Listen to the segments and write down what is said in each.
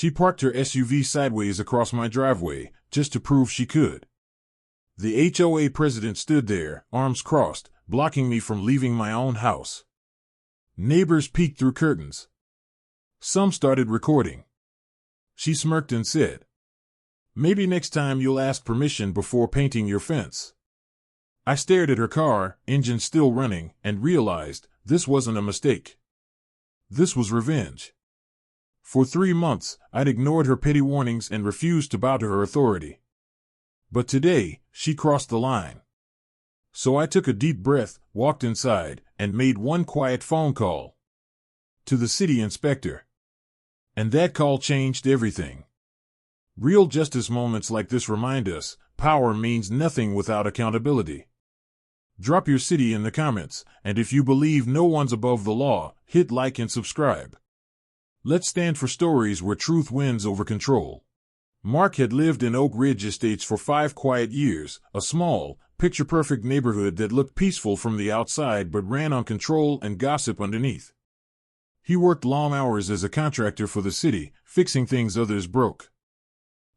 She parked her SUV sideways across my driveway, just to prove she could. The HOA president stood there, arms crossed, blocking me from leaving my own house. Neighbors peeked through curtains. Some started recording. She smirked and said, "Maybe next time you'll ask permission before painting your fence." I stared at her car, engine still running, and realized this wasn't a mistake. This was revenge. For 3 months, I'd ignored her petty warnings and refused to bow to her authority. But today, she crossed the line. So I took a deep breath, walked inside, and made one quiet phone call. To the city inspector. And that call changed everything. Real justice moments like this remind us, power means nothing without accountability. Drop your city in the comments, and if you believe no one's above the law, hit like and subscribe. Let's stand for stories where truth wins over control. Mark had lived in Oak Ridge Estates for 5 quiet years, a small, picture-perfect neighborhood that looked peaceful from the outside but ran on control and gossip underneath. He worked long hours as a contractor for the city, fixing things others broke.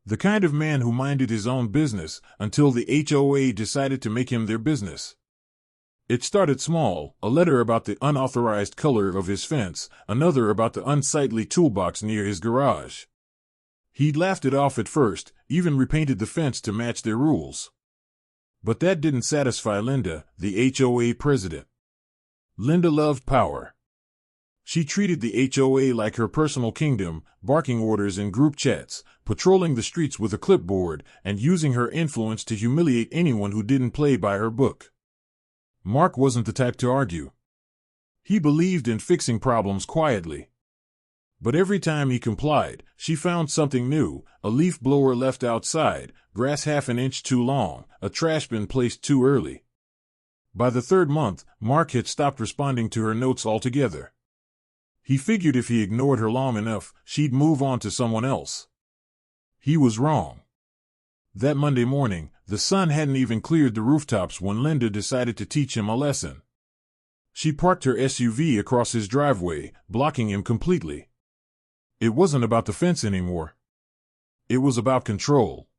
The kind of man who minded his own business until the HOA decided to make him their business. It started small, a letter about the unauthorized color of his fence, another about the unsightly toolbox near his garage. He'd laughed it off at first, even repainted the fence to match their rules. But that didn't satisfy Linda, the HOA president. Linda loved power. She treated the HOA like her personal kingdom, barking orders in group chats, patrolling the streets with a clipboard, and using her influence to humiliate anyone who didn't play by her book. Mark wasn't the type to argue. He believed in fixing problems quietly. But every time he complied, she found something new: a leaf blower left outside, grass half an inch too long, a trash bin placed too early. By the 3rd month, Mark had stopped responding to her notes altogether. He figured if he ignored her long enough, she'd move on to someone else. He was wrong. That Monday morning, the sun hadn't even cleared the rooftops when Linda decided to teach him a lesson. She parked her SUV across his driveway, blocking him completely. It wasn't about the fence anymore. It was about control.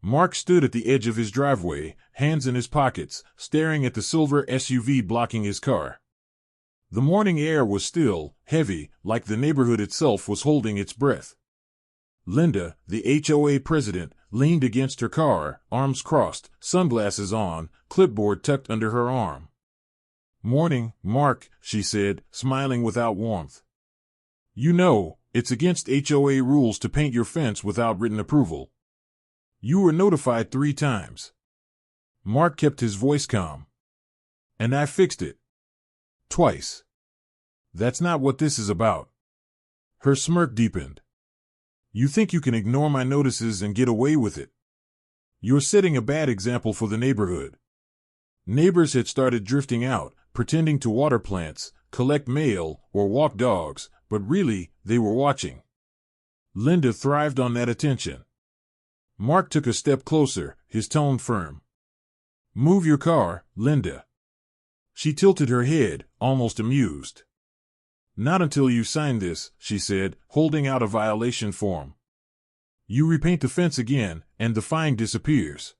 Mark stood at the edge of his driveway, hands in his pockets, staring at the silver SUV blocking his car. The morning air was still, heavy, like the neighborhood itself was holding its breath. Linda, the HOA president, leaned against her car, arms crossed, sunglasses on, clipboard tucked under her arm. "Morning, Mark," she said, smiling without warmth. "You know, it's against HOA rules to paint your fence without written approval. You were notified 3 times. Mark kept his voice calm. "And I fixed it. Twice. That's not what this is about." Her smirk deepened. "You think you can ignore my notices and get away with it? You're setting a bad example for the neighborhood." Neighbors had started drifting out, pretending to water plants, collect mail, or walk dogs, but really, they were watching. Linda thrived on that attention. Mark took a step closer, his tone firm. "Move your car, Linda." She tilted her head, almost amused. "Not until you sign this," she said, holding out a violation form. "You repaint the fence again, and the fine disappears.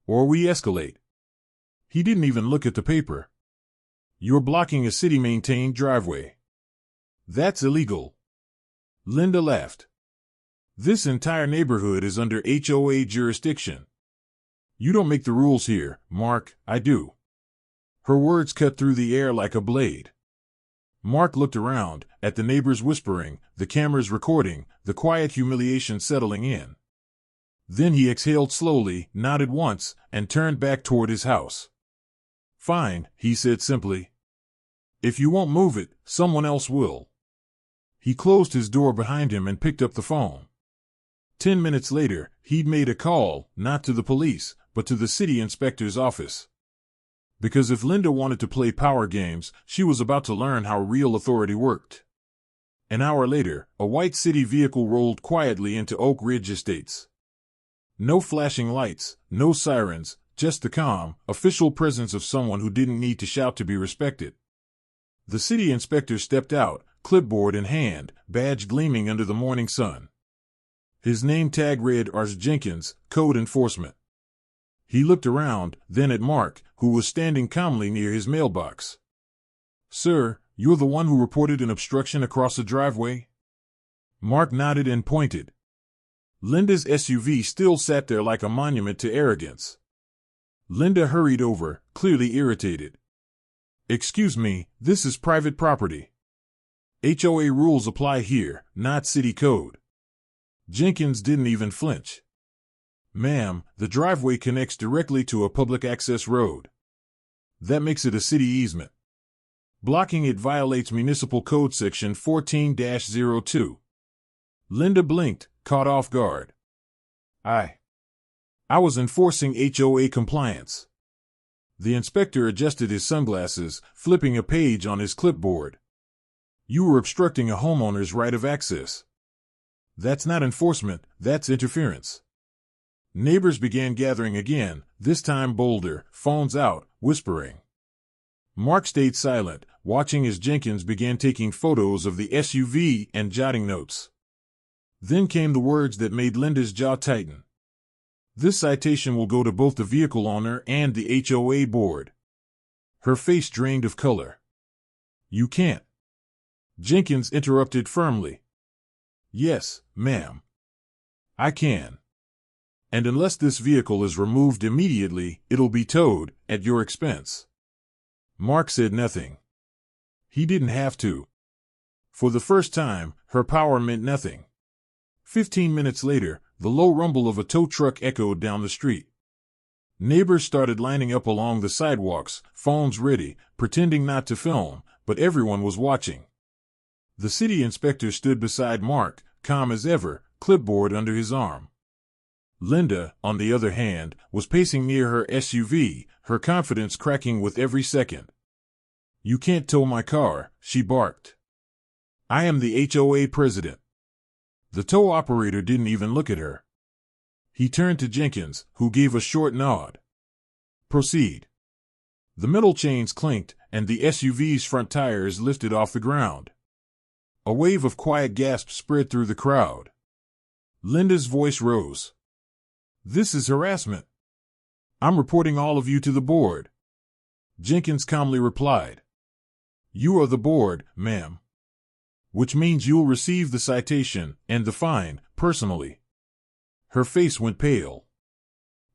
Or we escalate." He didn't even look at the paper. "You're blocking a city-maintained driveway. That's illegal." Linda laughed. "This entire neighborhood is under HOA jurisdiction. You don't make the rules here, Mark, I do." Her words cut through the air like a blade. Mark looked around, at the neighbors whispering, the cameras recording, the quiet humiliation settling in. Then he exhaled slowly, nodded once, and turned back toward his house. "Fine," he said simply. "If you won't move it, someone else will." He closed his door behind him and picked up the phone. 10 minutes later, he'd made a call, not to the police, but to the city inspector's office. Because if Linda wanted to play power games, she was about to learn how real authority worked. An hour later, a white city vehicle rolled quietly into Oak Ridge Estates. No flashing lights, no sirens, just the calm, official presence of someone who didn't need to shout to be respected. The city inspector stepped out, clipboard in hand, badge gleaming under the morning sun. His name tag read Ars Jenkins, Code Enforcement. He looked around, then at Mark, who was standing calmly near his mailbox. "Sir, you're the one who reported an obstruction across the driveway?" Mark nodded and pointed. Linda's SUV still sat there like a monument to arrogance. Linda hurried over, clearly irritated. "Excuse me, this is private property. HOA rules apply here, not city code." Jenkins didn't even flinch. "Ma'am, the driveway connects directly to a public access road. That makes it a city easement. Blocking it violates Municipal Code Section 14-02. Linda blinked, caught off guard. I was enforcing HOA compliance." The inspector adjusted his sunglasses, flipping a page on his clipboard. "You were obstructing a homeowner's right of access. That's not enforcement, that's interference." Neighbors began gathering again, this time bolder, phones out, whispering. Mark stayed silent, watching as Jenkins began taking photos of the SUV and jotting notes. Then came the words that made Linda's jaw tighten. "This citation will go to both the vehicle owner and the HOA board." Her face drained of color. "You can't." Jenkins interrupted firmly. "Yes, ma'am. I can. And unless this vehicle is removed immediately, it'll be towed, at your expense." Mark said nothing. He didn't have to. For the first time, her power meant nothing. 15 minutes later, the low rumble of a tow truck echoed down the street. Neighbors started lining up along the sidewalks, phones ready, pretending not to film, but everyone was watching. The city inspector stood beside Mark, calm as ever, clipboard under his arm. Linda, on the other hand, was pacing near her SUV, her confidence cracking with every second. "You can't tow my car," she barked. "I am the HOA president." The tow operator didn't even look at her. He turned to Jenkins, who gave a short nod. "Proceed." The metal chains clinked, and the SUV's front tires lifted off the ground. A wave of quiet gasps spread through the crowd. Linda's voice rose. "This is harassment. I'm reporting all of you to the board." Jenkins calmly replied. "You are the board, ma'am. Which means you'll receive the citation and the fine, personally." Her face went pale.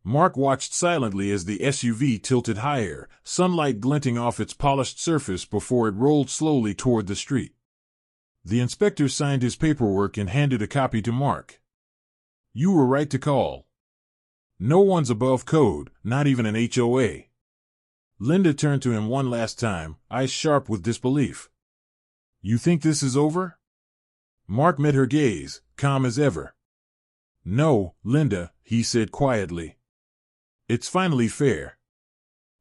Mark watched silently as the SUV tilted higher, sunlight glinting off its polished surface before it rolled slowly toward the street. The inspector signed his paperwork and handed a copy to Mark. "You were right to call. No one's above code, not even an HOA." Linda turned to him one last time, eyes sharp with disbelief. "You think this is over?" Mark met her gaze, calm as ever. "No, Linda," he said quietly. "It's finally fair."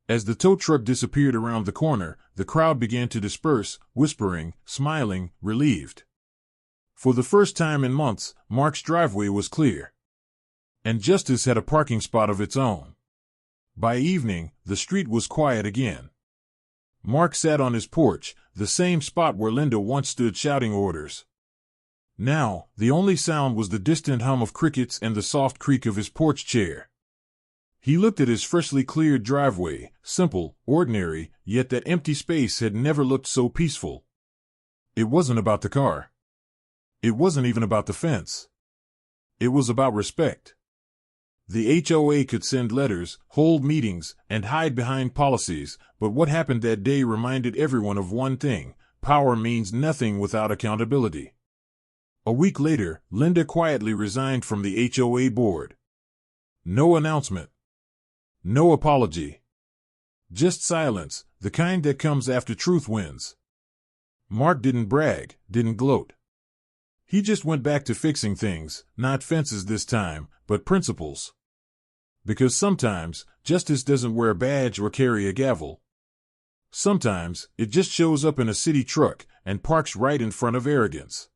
As the tow truck disappeared around the corner, the crowd began to disperse, whispering, smiling, relieved. For the first time in months, Mark's driveway was clear. And justice had a parking spot of its own. By evening, the street was quiet again. Mark sat on his porch, the same spot where Linda once stood shouting orders. Now, the only sound was the distant hum of crickets and the soft creak of his porch chair. He looked at his freshly cleared driveway, simple, ordinary, yet that empty space had never looked so peaceful. It wasn't about the car. It wasn't even about the fence. It was about respect. The HOA could send letters, hold meetings, and hide behind policies, but what happened that day reminded everyone of one thing: power means nothing without accountability. A week later, Linda quietly resigned from the HOA board. No announcement. No apology. Just silence, the kind that comes after truth wins. Mark didn't brag, didn't gloat. He just went back to fixing things, not fences this time, but principles. Because sometimes, justice doesn't wear a badge or carry a gavel. Sometimes, it just shows up in a city truck and parks right in front of arrogance.